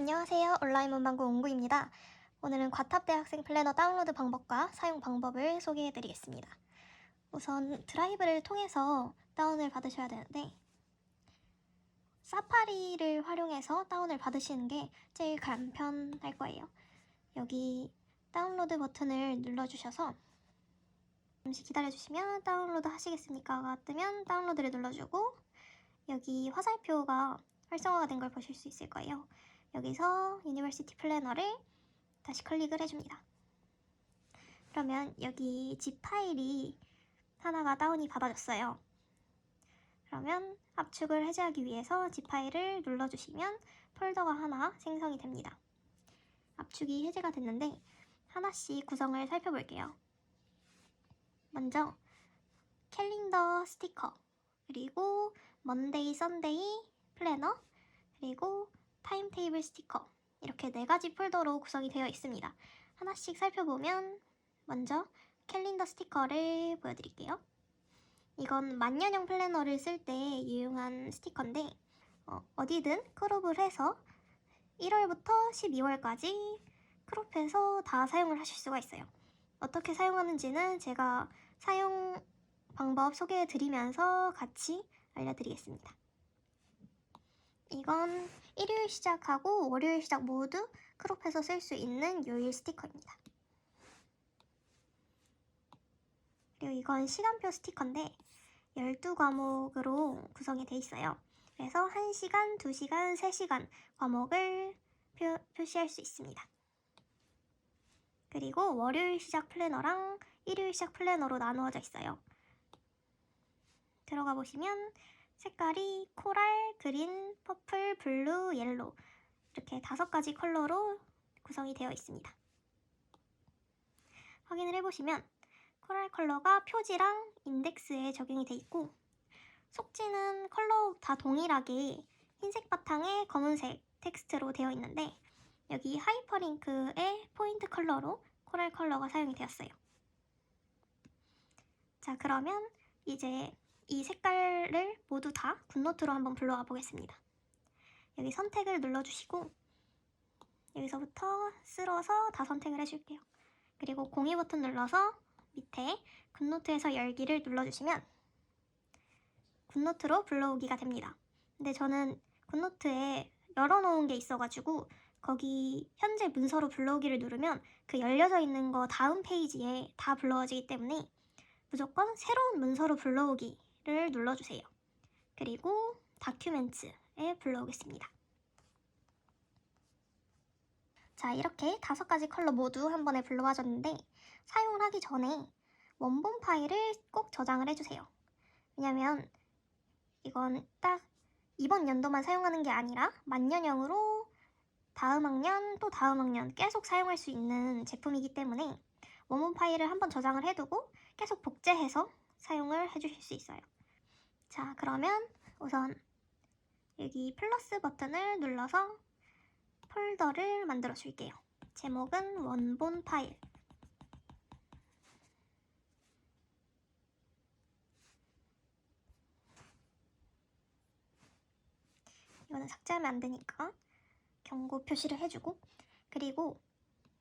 안녕하세요. 온라인 문방구 옹구입니다. 오늘은 과탑대학생 플래너 다운로드 방법과 사용 방법을 소개해드리겠습니다. 우선 드라이브를 통해서 다운을 받으셔야 되는데 사파리를 활용해서 다운을 받으시는 게 제일 간편할 거예요. 여기 다운로드 버튼을 눌러주셔서 잠시 기다려주시면 다운로드 하시겠습니까가 뜨면 다운로드를 눌러주고 여기 화살표가 활성화가 된 걸 보실 수 있을 거예요. 여기서 유니버시티 플래너를 다시 클릭을 해줍니다. 그러면 여기 zip 파일이 하나가 다운이 받아졌어요. 그러면 압축을 해제하기 위해서 zip 파일을 눌러주시면 폴더가 하나 생성이 됩니다. 압축이 해제가 됐는데 하나씩 구성을 살펴볼게요. 먼저 캘린더 스티커, 그리고 먼데이, 썬데이 플래너, 그리고 타임테이블 스티커, 이렇게 4가지 폴더로 구성이 되어 있습니다. 하나씩 살펴보면 먼저 캘린더 스티커를 보여드릴게요. 이건 만년형 플래너를 쓸 때 유용한 스티커인데 어디든 크롭을 해서 1월부터 12월까지 크롭해서 다 사용을 하실 수가 있어요. 어떻게 사용하는지는 제가 사용 방법 소개해드리면서 같이 알려드리겠습니다. 이건 일요일 시작하고 월요일 시작 모두 크롭해서 쓸 수 있는 요일 스티커입니다. 그리고 이건 시간표 스티커인데 12과목으로 구성이 되어 있어요. 그래서 1시간, 2시간, 3시간 과목을 표시할 수 있습니다. 그리고 월요일 시작 플래너랑 일요일 시작 플래너로 나누어져 있어요. 들어가 보시면 색깔이 코랄, 그린, 퍼플, 블루, 옐로우 이렇게 5가지 컬러로 구성이 되어 있습니다. 확인을 해보시면 코랄 컬러가 표지랑 인덱스에 적용이 되어 있고 속지는 컬러 다 동일하게 흰색 바탕에 검은색 텍스트로 되어 있는데 여기 하이퍼링크의 포인트 컬러로 코랄 컬러가 사용이 되었어요. 자, 그러면 이제 이 색깔을 모두 다 굿노트로 한번 불러와 보겠습니다. 여기 선택을 눌러주시고 여기서부터 쓸어서 다 선택을 해줄게요. 그리고 공유 버튼 눌러서 밑에 굿노트에서 열기를 눌러주시면 굿노트로 불러오기가 됩니다. 근데 저는 굿노트에 열어놓은 게 있어가지고 거기 현재 문서로 불러오기를 누르면 그 열려져 있는 거 다음 페이지에 다 불러와지기 때문에 무조건 새로운 문서로 불러오기를 눌러주세요. 그리고 다큐멘츠에 불러오겠습니다. 자, 이렇게 5가지 컬러 모두 한 번에 불러와줬는데 사용을 하기 전에 원본 파일을 꼭 저장을 해주세요. 왜냐면 이건 딱 이번 연도만 사용하는 게 아니라 만년형으로 다음 학년 또 다음 학년 계속 사용할 수 있는 제품이기 때문에 원본 파일을 한번 저장을 해두고 계속 복제해서 사용을 해주실 수 있어요. 자, 그러면 우선 여기 플러스 버튼을 눌러서 폴더를 만들어 줄게요. 제목은 원본 파일. 이거는 삭제하면 안 되니까 경고 표시를 해주고 그리고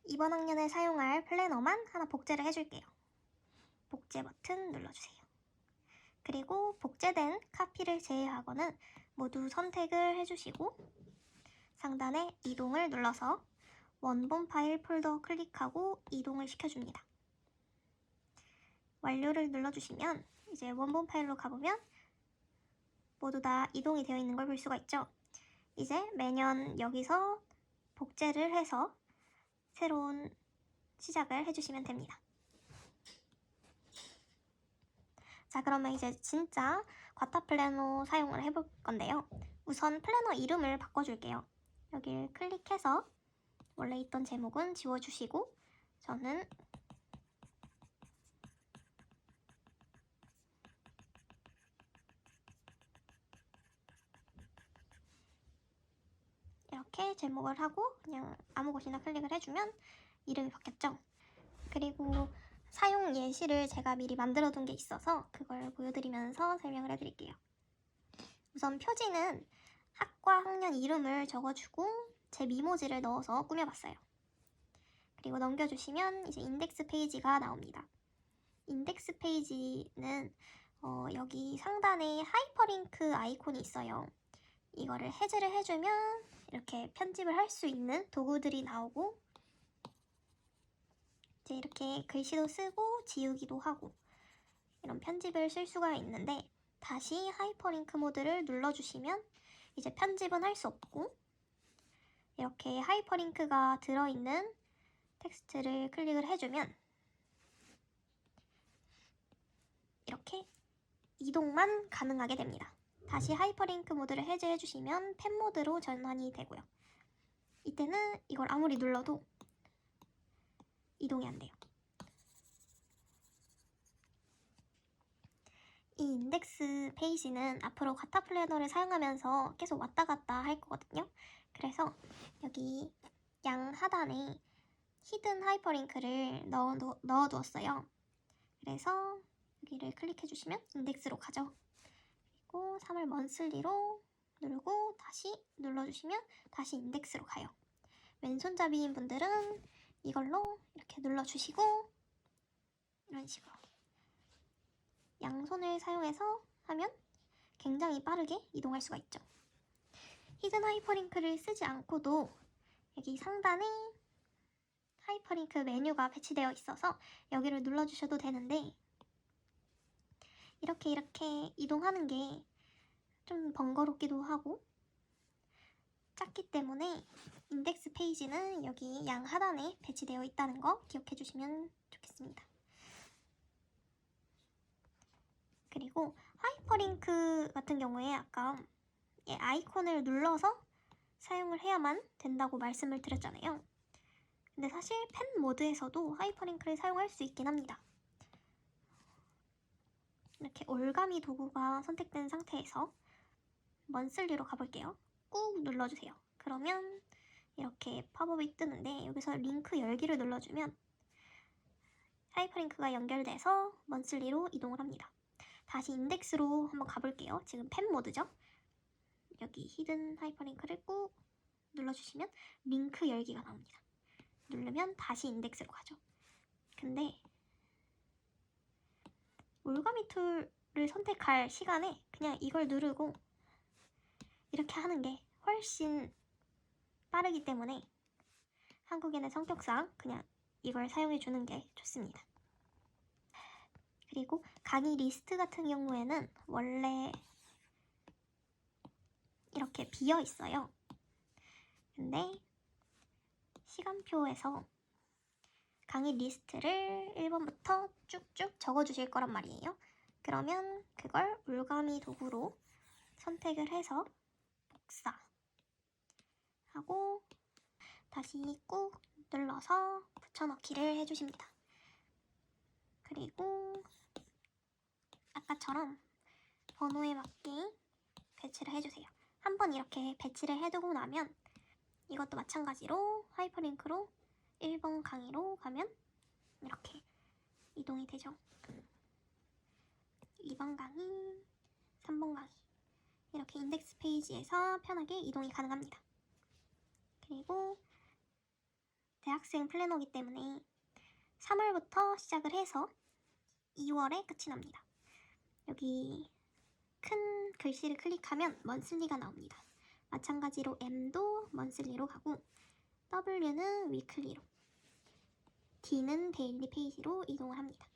이번 학년에 사용할 플래너만 하나 복제를 해줄게요. 복제 버튼 눌러주세요. 그리고 복제된 카피를 제외하고는 모두 선택을 해주시고 상단에 이동을 눌러서 원본 파일 폴더 클릭하고 이동을 시켜줍니다. 완료를 눌러주시면 이제 원본 파일로 가보면 모두 다 이동이 되어 있는 걸 볼 수가 있죠. 이제 매년 여기서 복제를 해서 새로운 시작을 해주시면 됩니다. 자, 그러면 이제 진짜 과타 플래너 사용을 해볼 건데요. 우선 플래너 이름을 바꿔줄게요. 여기를 클릭해서 원래 있던 제목은 지워주시고 저는 이렇게 제목을 하고 그냥 아무 곳이나 클릭을 해주면 이름이 바뀌었죠. 그리고 사용 예시를 제가 미리 만들어 둔 게 있어서 그걸 보여드리면서 설명을 해드릴게요. 우선 표지는 학과 학년 이름을 적어주고 제 미모지를 넣어서 꾸며봤어요. 그리고 넘겨주시면 이제 인덱스 페이지가 나옵니다. 인덱스 페이지는 여기 상단에 하이퍼링크 아이콘이 있어요. 이거를 해제를 해주면 이렇게 편집을 할 수 있는 도구들이 나오고 이제 이렇게 글씨도 쓰고 지우기도 하고 이런 편집을 쓸 수가 있는데 다시 하이퍼링크 모드를 눌러주시면 이제 편집은 할 수 없고 이렇게 하이퍼링크가 들어있는 텍스트를 클릭을 해주면 이렇게 이동만 가능하게 됩니다. 다시 하이퍼링크 모드를 해제해주시면 펜 모드로 전환이 되고요. 이때는 이걸 아무리 눌러도 이동이 안 돼요. 이 인덱스 페이지는 앞으로 과타 플래너를 사용하면서 계속 왔다 갔다 할 거거든요. 그래서 여기 양 하단에 히든 하이퍼링크를 넣어두었어요. 그래서 여기를 클릭해주시면 인덱스로 가죠. 그리고 3월 먼슬리로 누르고 다시 눌러주시면 다시 인덱스로 가요. 왼손잡이인 분들은 이걸로 이렇게 눌러주시고 이런 식으로 양손을 사용해서 하면 굉장히 빠르게 이동할 수가 있죠. 히든 하이퍼링크를 쓰지 않고도 여기 상단에 하이퍼링크 메뉴가 배치되어 있어서 여기를 눌러주셔도 되는데 이렇게 이동하는 게 좀 번거롭기도 하고 작기 때문에 인덱스 페이지는 여기 양 하단에 배치되어 있다는 거 기억해 주시면 좋겠습니다. 그리고 하이퍼링크 같은 경우에 아까 아이콘을 눌러서 사용을 해야만 된다고 말씀을 드렸잖아요. 근데 사실 펜 모드에서도 하이퍼링크를 사용할 수 있긴 합니다. 이렇게 올가미 도구가 선택된 상태에서 먼슬리로 가볼게요. 꾹 눌러주세요. 그러면 이렇게 팝업이 뜨는데 여기서 링크 열기를 눌러주면 하이퍼링크가 연결돼서 먼슬리로 이동을 합니다. 다시 인덱스로 한번 가볼게요. 지금 펜 모드죠? 여기 히든 하이퍼링크를 꾹 눌러주시면 링크 열기가 나옵니다. 누르면 다시 인덱스로 가죠. 근데 올가미 툴을 선택할 시간에 그냥 이걸 누르고 이렇게 하는 게 훨씬 빠르기 때문에 한국인의 성격상 그냥 이걸 사용해 주는 게 좋습니다. 그리고 강의 리스트 같은 경우에는 원래 이렇게 비어 있어요. 근데 시간표에서 강의 리스트를 1번부터 쭉쭉 적어주실 거란 말이에요. 그러면 그걸 올가미 도구로 선택을 해서 복사하고 다시 꾹 눌러서 붙여넣기를 해주십니다. 그리고 아까처럼 번호에 맞게 배치를 해주세요. 한번 이렇게 배치를 해두고 나면 이것도 마찬가지로 하이퍼링크로 1번 강의로 가면 이렇게 이동이 되죠. 2번 강의, 3번 강의 이렇게 인덱스 페이지에서 편하게 이동이 가능합니다. 그리고 대학생 플래너이기 때문에 3월부터 시작을 해서 2월에 끝이 납니다. 여기 큰 글씨를 클릭하면 먼슬리가 나옵니다. 마찬가지로 M도 먼슬리로 가고 W는 위클리로 D는 데일리 페이지로 이동을 합니다.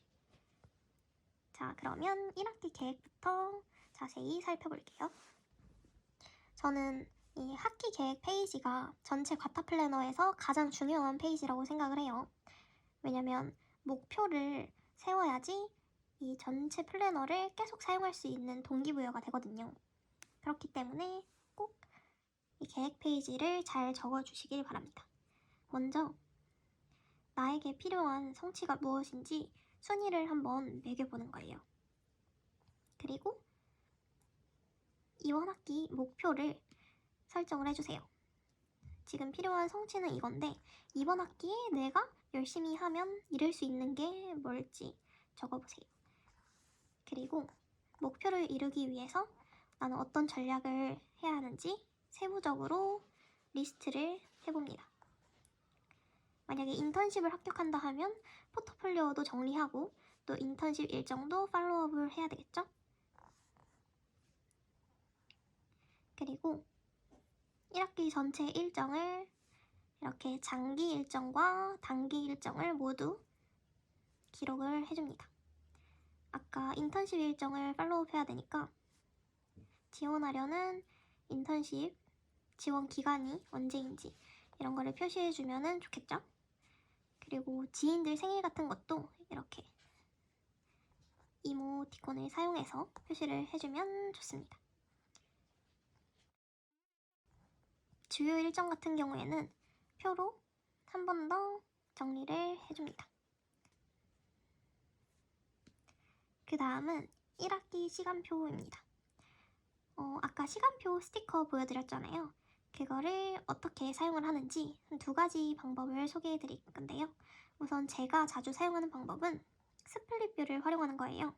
자, 그러면 1학기 계획부터 자세히 살펴볼게요. 저는 이 학기 계획 페이지가 전체 과타 플래너에서 가장 중요한 페이지라고 생각을 해요. 왜냐면 목표를 세워야지 이 전체 플래너를 계속 사용할 수 있는 동기부여가 되거든요. 그렇기 때문에 꼭 이 계획 페이지를 잘 적어주시길 바랍니다. 먼저 나에게 필요한 성취가 무엇인지 순위를 한번 매겨보는 거예요. 그리고 이번 학기 목표를 설정을 해주세요. 지금 필요한 성취는 이건데 이번 학기에 내가 열심히 하면 이룰 수 있는 게 뭘지 적어보세요. 그리고 목표를 이루기 위해서 나는 어떤 전략을 해야 하는지 세부적으로 리스트를 해봅니다. 만약에 인턴십을 합격한다 하면 포트폴리오도 정리하고 또 인턴십 일정도 팔로우업을 해야 되겠죠? 그리고 1학기 전체 일정을 이렇게 장기 일정과 단기 일정을 모두 기록을 해줍니다. 아까 인턴십 일정을 팔로우업 해야 되니까 지원하려는 인턴십 지원 기간이 언제인지 이런 거를 표시해주면 좋겠죠? 그리고 지인들 생일 같은 것도 이렇게 이모티콘을 사용해서 표시를 해주면 좋습니다. 주요 일정 같은 경우에는 표로 한 번 더 정리를 해줍니다. 그 다음은 1학기 시간표입니다. 아까 시간표 스티커 보여드렸잖아요. 그거를 어떻게 사용을 하는지 두 가지 방법을 소개해 드릴 건데요. 우선 제가 자주 사용하는 방법은 스플릿뷰를 활용하는 거예요.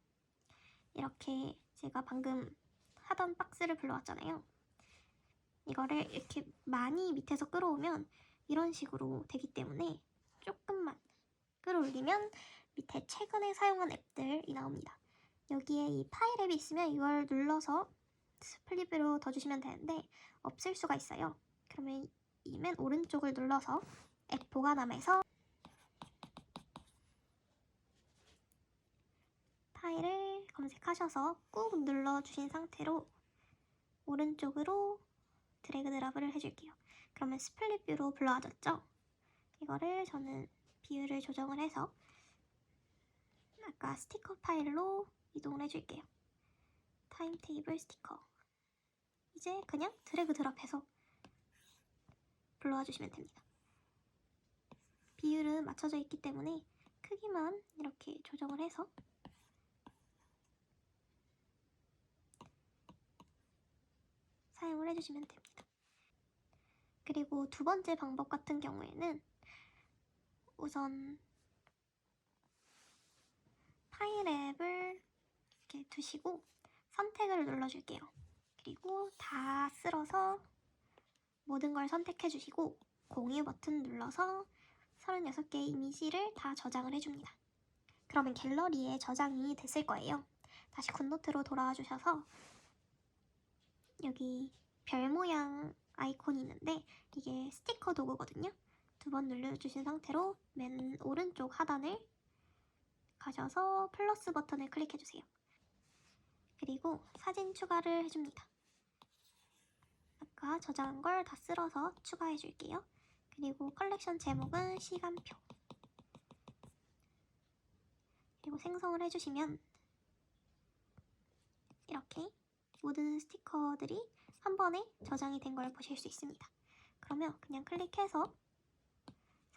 이렇게 제가 방금 하던 박스를 불러왔잖아요. 이거를 이렇게 많이 밑에서 끌어오면 이런 식으로 되기 때문에 조금만 끌어올리면 밑에 최근에 사용한 앱들이 나옵니다. 여기에 이 파일 앱이 있으면 이걸 눌러서 스플릿뷰로 둬주시면 되는데 없을 수가 있어요. 그러면 이 맨 오른쪽을 눌러서 앱 보관함에서 파일을 검색하셔서 꾹 눌러주신 상태로 오른쪽으로 드래그 드랍을 해줄게요. 그러면 스플릿뷰로 불러와졌죠? 이거를 저는 비율을 조정을 해서 아까 스티커 파일로 이동을 해줄게요. 타임테이블 스티커. 이제 그냥 드래그 드랍해서 불러와 주시면 됩니다. 비율은 맞춰져 있기 때문에 크기만 이렇게 조정을 해서 사용을 해주시면 됩니다. 그리고 두 번째 방법 같은 경우에는 우선 파일 앱을 이렇게 두시고 선택을 눌러줄게요. 그리고 다 쓸어서 모든 걸 선택해 주시고 공유 버튼 눌러서 36개의 이미지를 다 저장을 해줍니다. 그러면 갤러리에 저장이 됐을 거예요. 다시 굿노트로 돌아와 주셔서 여기 별 모양 아이콘이 있는데 이게 스티커 도구거든요. 두 번 눌러주신 상태로 맨 오른쪽 하단을 가셔서 플러스 버튼을 클릭해주세요. 그리고 사진 추가를 해줍니다. 아까 저장한 걸 다 쓸어서 추가해줄게요. 그리고 컬렉션 제목은 시간표. 그리고 생성을 해주시면 이렇게 모든 스티커들이 한 번에 저장이 된 걸 보실 수 있습니다. 그러면 그냥 클릭해서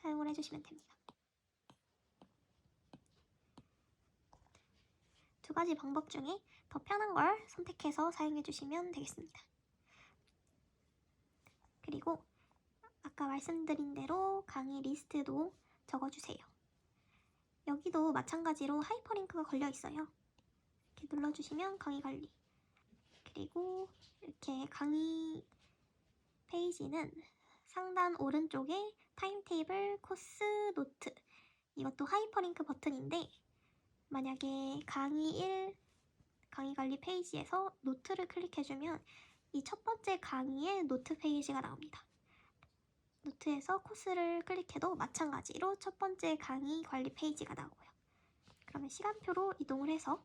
사용을 해주시면 됩니다. 두 가지 방법 중에 더 편한 걸 선택해서 사용해주시면 되겠습니다. 그리고 아까 말씀드린 대로 강의 리스트도 적어주세요. 여기도 마찬가지로 하이퍼링크가 걸려 있어요. 이렇게 눌러주시면 강의 관리. 그리고 이렇게 강의 페이지는 상단 오른쪽에 타임테이블, 코스, 노트. 이것도 하이퍼링크 버튼인데 만약에 강의 1 강의 관리 페이지에서 노트를 클릭해주면 이 첫 번째 강의의 노트 페이지가 나옵니다. 노트에서 코스를 클릭해도 마찬가지로 첫 번째 강의 관리 페이지가 나오고요. 그러면 시간표로 이동을 해서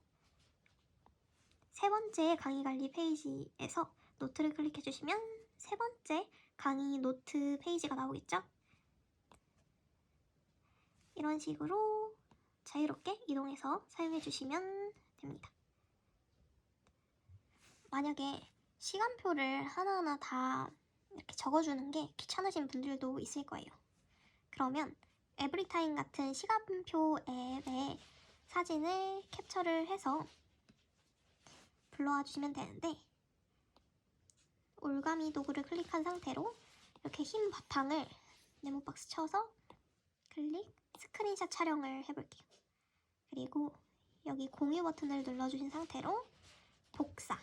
세 번째 강의 관리 페이지에서 노트를 클릭해주시면 세 번째 강의 노트 페이지가 나오겠죠? 이런 식으로 자유롭게 이동해서 사용해주시면 됩니다. 만약에 시간표를 하나하나 다 이렇게 적어주는 게 귀찮으신 분들도 있을 거예요. 그러면 에브리타임 같은 시간표 앱에 사진을 캡처를 해서 불러와 주시면 되는데 올가미 도구를 클릭한 상태로 이렇게 흰 바탕을 네모박스 쳐서 클릭, 스크린샷 촬영을 해볼게요. 그리고 여기 공유 버튼을 눌러주신 상태로 복사,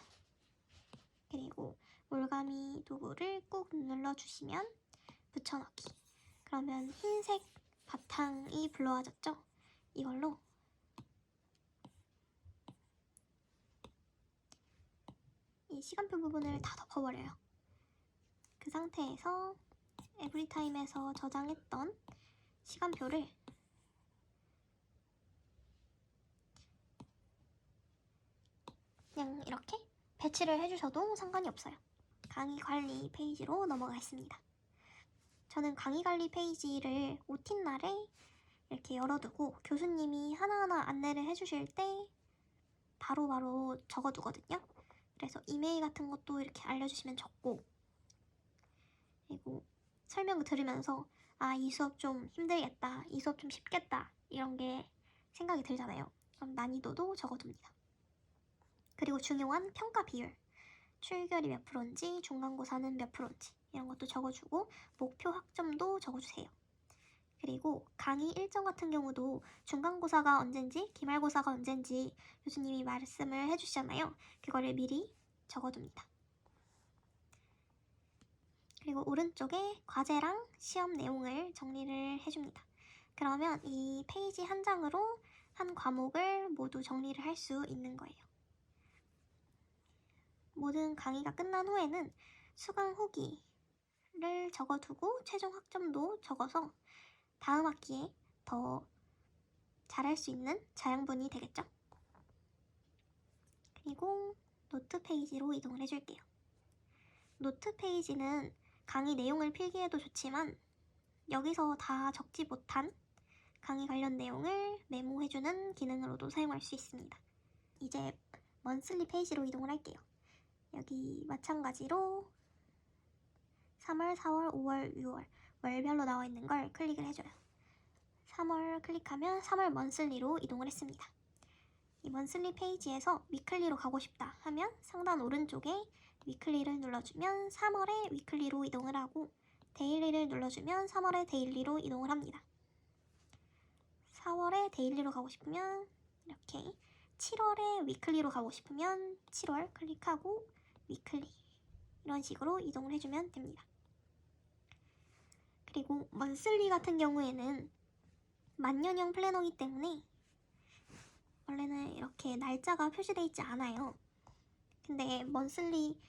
그리고 올가미 도구를 꾹 눌러주시면 붙여넣기. 그러면 흰색 바탕이 블러와졌죠? 이걸로 이 시간표 부분을 다 덮어버려요. 그 상태에서 에브리타임에서 저장했던 시간표를 그냥 이렇게 배치를 해주셔도 상관이 없어요. 강의 관리 페이지로 넘어가겠습니다. 저는 강의 관리 페이지를 OT 날에 이렇게 열어두고 교수님이 하나하나 안내를 해주실 때 바로바로 적어두거든요. 그래서 이메일 같은 것도 이렇게 알려주시면 적고, 그리고 설명 들으면서 이 수업 좀 힘들겠다, 이 수업 좀 쉽겠다 이런 게 생각이 들잖아요. 그럼 난이도도 적어둡니다. 그리고 중요한 평가 비율, 출결이 몇 프로인지, 중간고사는 몇 프로인지 이런 것도 적어주고 목표 학점도 적어주세요. 그리고 강의 일정 같은 경우도 중간고사가 언젠지 기말고사가 언젠지 교수님이 말씀을 해주시잖아요. 그거를 미리 적어둡니다. 그리고 오른쪽에 과제랑 시험 내용을 정리를 해줍니다. 그러면 이 페이지 한 장으로 한 과목을 모두 정리를 할 수 있는 거예요. 모든 강의가 끝난 후에는 수강 후기를 적어두고 최종 학점도 적어서 다음 학기에 더 잘할 수 있는 자양분이 되겠죠? 그리고 노트 페이지로 이동을 해줄게요. 노트 페이지는 강의 내용을 필기해도 좋지만 여기서 다 적지 못한 강의 관련 내용을 메모해주는 기능으로도 사용할 수 있습니다. 이제 먼슬리 페이지로 이동을 할게요. 여기 마찬가지로 3월, 4월, 5월, 6월 월별로 나와 있는 걸 클릭을 해줘요. 3월 클릭하면 3월 먼슬리로 이동을 했습니다. 이 먼슬리 페이지에서 위클리로 가고 싶다 하면 상단 오른쪽에 위클리를 눌러주면 3월의 위클리로 이동을 하고 데일리를 눌러주면 3월의 데일리로 이동을 합니다. 4월의 데일리로 가고 싶으면 이렇게 7월의 위클리로 가고 싶으면 7월 클릭하고 위클리 이런 식으로 이동을 해주면 됩니다. 그리고 먼슬리 같은 경우에는 만년형 플래너이기 때문에 원래는 이렇게 날짜가 표시되어 있지 않아요. 근데 먼슬리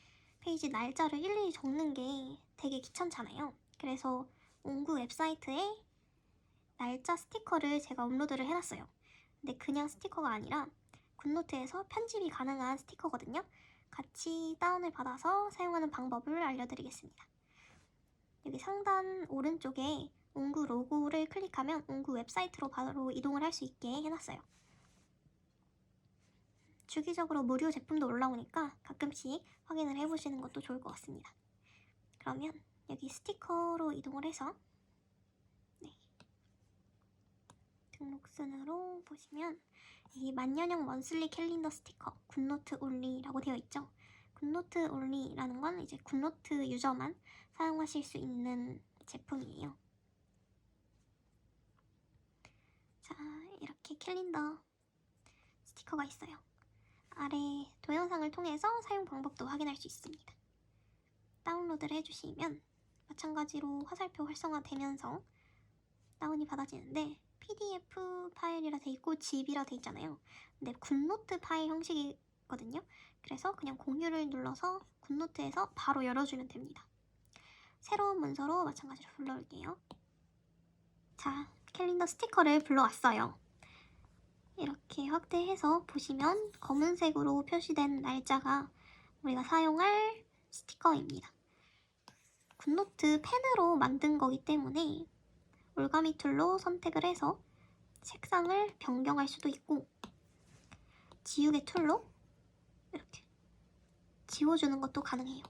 페이지 날짜를 일일이 적는 게 되게 귀찮잖아요. 그래서 옹구 웹사이트에 날짜 스티커를 제가 업로드를 해놨어요. 근데 그냥 스티커가 아니라 굿노트에서 편집이 가능한 스티커거든요. 같이 다운을 받아서 사용하는 방법을 알려드리겠습니다. 여기 상단 오른쪽에 옹구 로고를 클릭하면 옹구 웹사이트로 바로 이동을 할 수 있게 해놨어요. 주기적으로 무료 제품도 올라오니까 가끔씩 확인을 해보시는 것도 좋을 것 같습니다. 그러면 여기 스티커로 이동을 해서 등록 순으로 보시면 이 만년형 먼슬리 캘린더 스티커 굿노트 온리라고 되어 있죠. 굿노트 온리라는 건 이제 굿노트 유저만 사용하실 수 있는 제품이에요. 자, 이렇게 캘린더 스티커가 있어요. 아래 동영상을 통해서 사용 방법도 확인할 수 있습니다. 다운로드를 해주시면 마찬가지로 화살표 활성화되면서 다운이 받아지는데 PDF 파일이라 돼 있고 zip이라 돼 있잖아요. 근데 굿노트 파일 형식이거든요. 그래서 그냥 공유를 눌러서 굿노트에서 바로 열어주면 됩니다. 새로운 문서로 마찬가지로 불러올게요. 자, 캘린더 스티커를 불러왔어요. 이렇게 확대해서 보시면 검은색으로 표시된 날짜가 우리가 사용할 스티커입니다. 굿노트 펜으로 만든 거기 때문에 올가미 툴로 선택을 해서 색상을 변경할 수도 있고 지우개 툴로 이렇게 지워주는 것도 가능해요.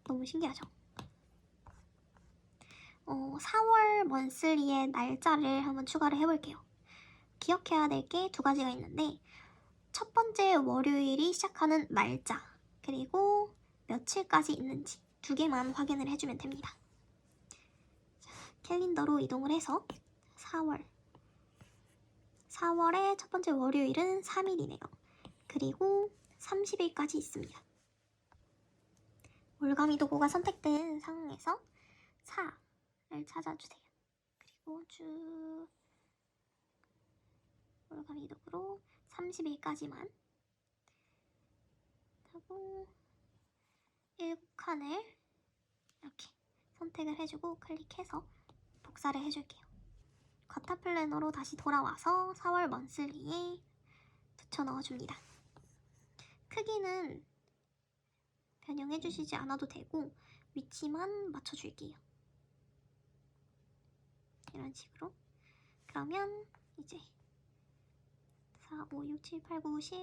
너무 신기하죠? 4월 먼슬리의 날짜를 한번 추가를 해볼게요. 기억해야 될 게 두 가지가 있는데 첫 번째 월요일이 시작하는 날짜 그리고 며칠까지 있는지 두 개만 확인을 해주면 됩니다. 자, 캘린더로 이동을 해서 4월의 첫 번째 월요일은 3일이네요. 그리고 30일까지 있습니다. 올가미 도구가 선택된 상황에서 4를 찾아주세요. 그리고 쭉 올가미 도구로 30일까지만 하고 7칸을 이렇게 선택을 해주고 클릭해서 복사를 해줄게요. 과타 플래너로 다시 돌아와서 4월 먼슬리에 붙여 넣어줍니다. 크기는 변형해주시지 않아도 되고 위치만 맞춰줄게요. 이런 식으로. 그러면 이제 4, 5, 6, 7, 8, 9, 10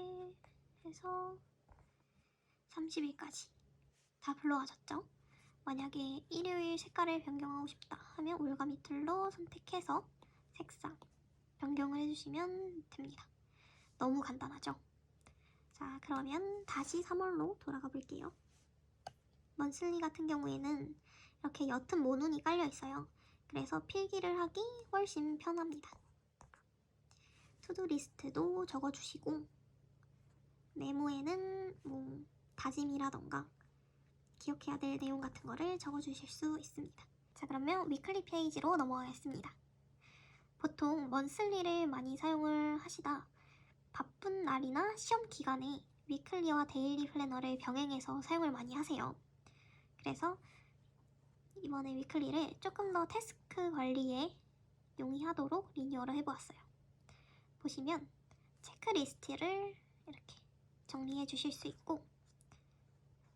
해서 30일까지 다 불러와졌죠? 만약에 일요일 색깔을 변경하고 싶다 하면 올가미 툴로 선택해서 색상 변경을 해주시면 됩니다. 너무 간단하죠? 자, 그러면 다시 3월로 돌아가 볼게요. 먼슬리 같은 경우에는 이렇게 옅은 모눈이 깔려 있어요. 그래서 필기를 하기 훨씬 편합니다. 투두 리스트도 적어주시고 메모에는 뭐 다짐이라던가 기억해야 될 내용 같은 거를 적어주실 수 있습니다. 자, 그러면 위클리 페이지로 넘어가겠습니다. 보통 먼슬리를 많이 사용을 하시다 바쁜 날이나 시험 기간에 위클리와 데일리 플래너를 병행해서 사용을 많이 하세요. 그래서 이번에 위클리를 조금 더 태스크 관리에 용이하도록 리뉴얼을 해보았어요. 보시면 체크리스트를 이렇게 정리해 주실 수 있고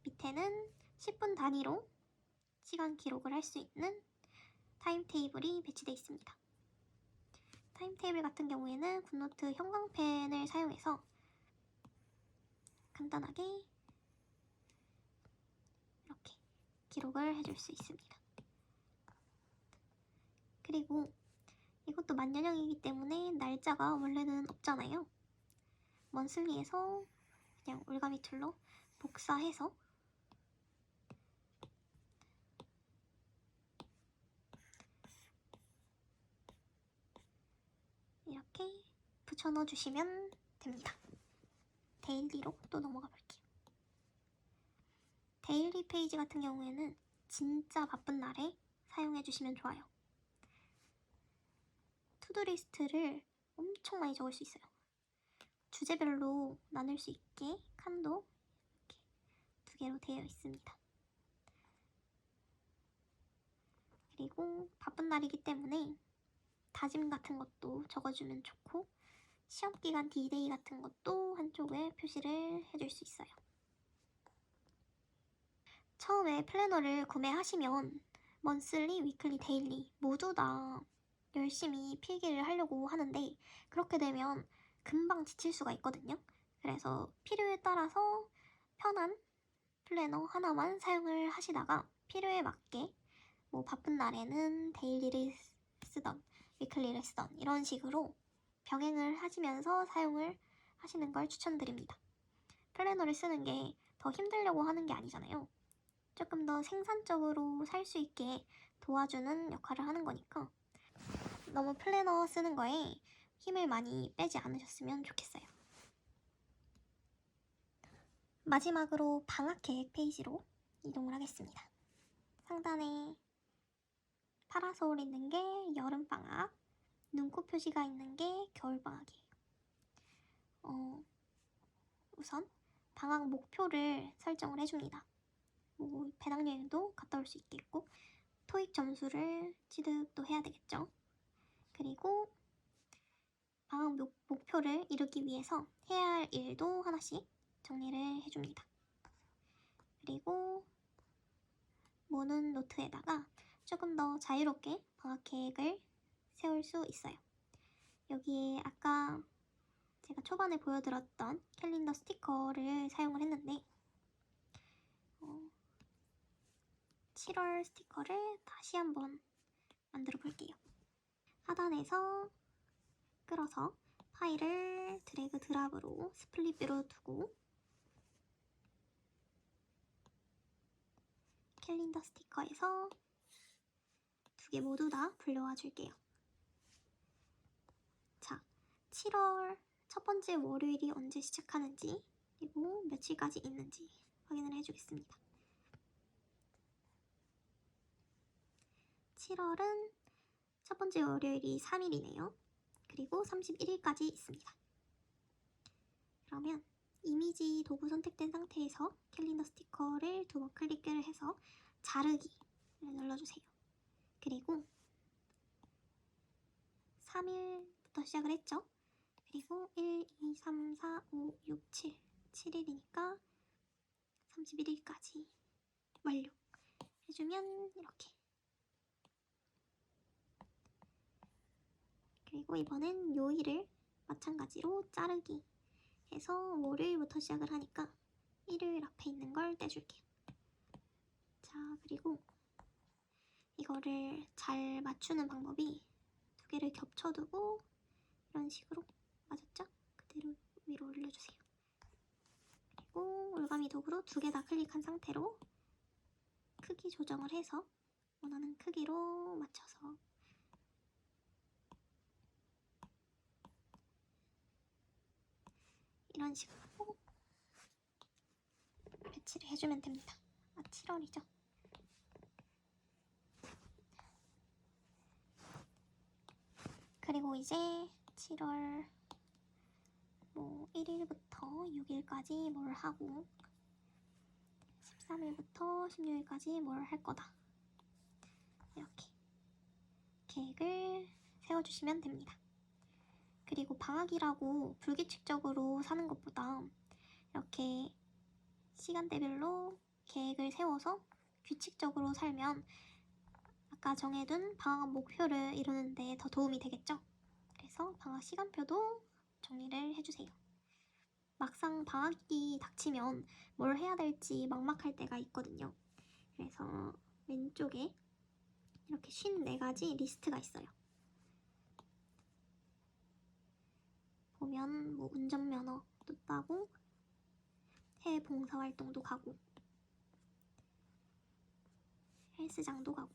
밑에는 10분 단위로 시간 기록을 할 수 있는 타임테이블이 배치되어 있습니다. 타임테이블 같은 경우에는 굿노트 형광펜을 사용해서 간단하게 이렇게 기록을 해줄 수 있습니다. 그리고 이것도 만년형이기 때문에 날짜가 원래는 없잖아요. 먼슬리에서 그냥 올가미 툴로 복사해서 이렇게 붙여 넣어주시면 됩니다. 데일리로 또 넘어가 볼게요. 데일리 페이지 같은 경우에는 진짜 바쁜 날에 사용해주시면 좋아요. 투두리스트를 엄청 많이 적을 수 있어요. 주제별로 나눌 수 있게 칸도 이렇게 2개로 되어 있습니다. 그리고 바쁜 날이기 때문에 다짐 같은 것도 적어주면 좋고 시험기간 디데이 같은 것도 한쪽에 표시를 해줄 수 있어요. 처음에 플래너를 구매하시면 먼슬리, 위클리, 데일리 모두 다 열심히 필기를 하려고 하는데 그렇게 되면 금방 지칠 수가 있거든요. 그래서 필요에 따라서 편한 플래너 하나만 사용을 하시다가 필요에 맞게 뭐 바쁜 날에는 데일리를 쓰던 위클리를 쓰던 이런 식으로 병행을 하시면서 사용을 하시는 걸 추천드립니다. 플래너를 쓰는 게 더 힘들려고 하는 게 아니잖아요. 조금 더 생산적으로 살 수 있게 도와주는 역할을 하는 거니까 너무 플래너 쓰는 거에 힘을 많이 빼지 않으셨으면 좋겠어요. 마지막으로 방학 계획 페이지로 이동을 하겠습니다. 상단에 파라솔 있는 게 여름방학, 눈꽃 표시가 있는 게 겨울방학이에요. 우선 방학 목표를 설정을 해줍니다. 뭐 배낭여행도 갔다 올 수 있겠고 토익 점수를 취득도 해야 되겠죠. 그리고 방학 목표를 이루기 위해서 해야 할 일도 하나씩 정리를 해줍니다. 그리고 모눈 노트에다가 조금 더 자유롭게 방학 계획을 세울 수 있어요. 여기에 아까 제가 초반에 보여드렸던 캘린더 스티커를 사용을 했는데 7월 스티커를 다시 한번 만들어 볼게요. 하단에서 끌어서 파일을 드래그 드랍으로 스플릿 뷰로 두고 캘린더 스티커에서 2개 모두 다 불려와 줄게요. 자, 7월 첫 번째 월요일이 언제 시작하는지 그리고 며칠까지 있는지 확인을 해주겠습니다. 7월은 첫 번째 월요일이 3일이네요. 그리고 31일까지 있습니다. 그러면 이미지 도구 선택된 상태에서 캘린더 스티커를 2번 클릭을 해서 자르기를 눌러주세요. 그리고 3일부터 시작을 했죠. 그리고 1, 2, 3, 4, 5, 6, 7 7일이니까 31일까지 완료 해주면 이렇게. 그리고 이번엔 요일을 마찬가지로 자르기 해서 월요일부터 시작을 하니까 일요일 앞에 있는 걸 떼줄게요. 자, 그리고 이거를 잘 맞추는 방법이 2개를 겹쳐두고 이런 식으로, 맞았죠? 그대로 위로 올려주세요. 그리고 올가미 도구로 2개 다 클릭한 상태로 크기 조정을 해서 원하는 크기로 맞춰서 이런 식으로 배치를 해주면 됩니다. 7월이죠. 그리고 이제 7월 1일부터 6일까지 뭘 하고 13일부터 16일까지 뭘 할 거다. 이렇게 계획을 세워주시면 됩니다. 그리고 방학이라고 불규칙적으로 사는 것보다 이렇게 시간대별로 계획을 세워서 규칙적으로 살면 아까 정해둔 방학 목표를 이루는 데 더 도움이 되겠죠? 그래서 방학 시간표도 정리를 해주세요. 막상 방학이 닥치면 뭘 해야 될지 막막할 때가 있거든요. 그래서 왼쪽에 이렇게 54가지 리스트가 있어요. 보면 운전면허도 따고 해외 봉사활동도 가고 헬스장도 가고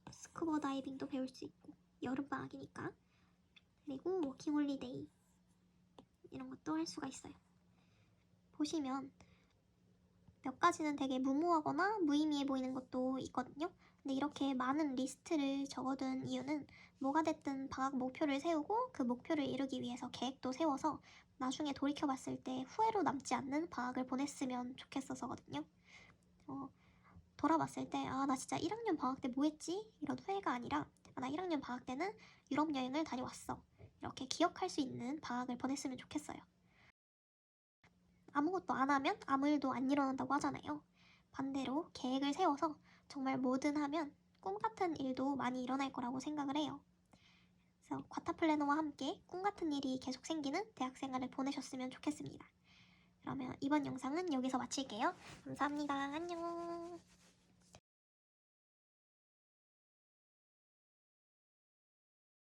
스쿠버 다이빙도 배울 수 있고 여름방학이니까, 그리고 워킹홀리데이 이런 것도 할 수가 있어요. 보시면 몇 가지는 되게 무모하거나 무의미해 보이는 것도 있거든요. 근데 이렇게 많은 리스트를 적어둔 이유는 뭐가 됐든 방학 목표를 세우고 그 목표를 이루기 위해서 계획도 세워서 나중에 돌이켜봤을 때 후회로 남지 않는 방학을 보냈으면 좋겠어서거든요. 돌아봤을 때 나 진짜 1학년 방학 때 뭐 했지? 이런 후회가 아니라 나 1학년 방학 때는 유럽 여행을 다녀왔어. 이렇게 기억할 수 있는 방학을 보냈으면 좋겠어요. 아무것도 안 하면 아무 일도 안 일어난다고 하잖아요. 반대로 계획을 세워서 정말 뭐든 하면 꿈같은 일도 많이 일어날 거라고 생각을 해요. 그래서 과타 플래너와 함께 꿈같은 일이 계속 생기는 대학생활을 보내셨으면 좋겠습니다. 그러면 이번 영상은 여기서 마칠게요. 감사합니다. 안녕.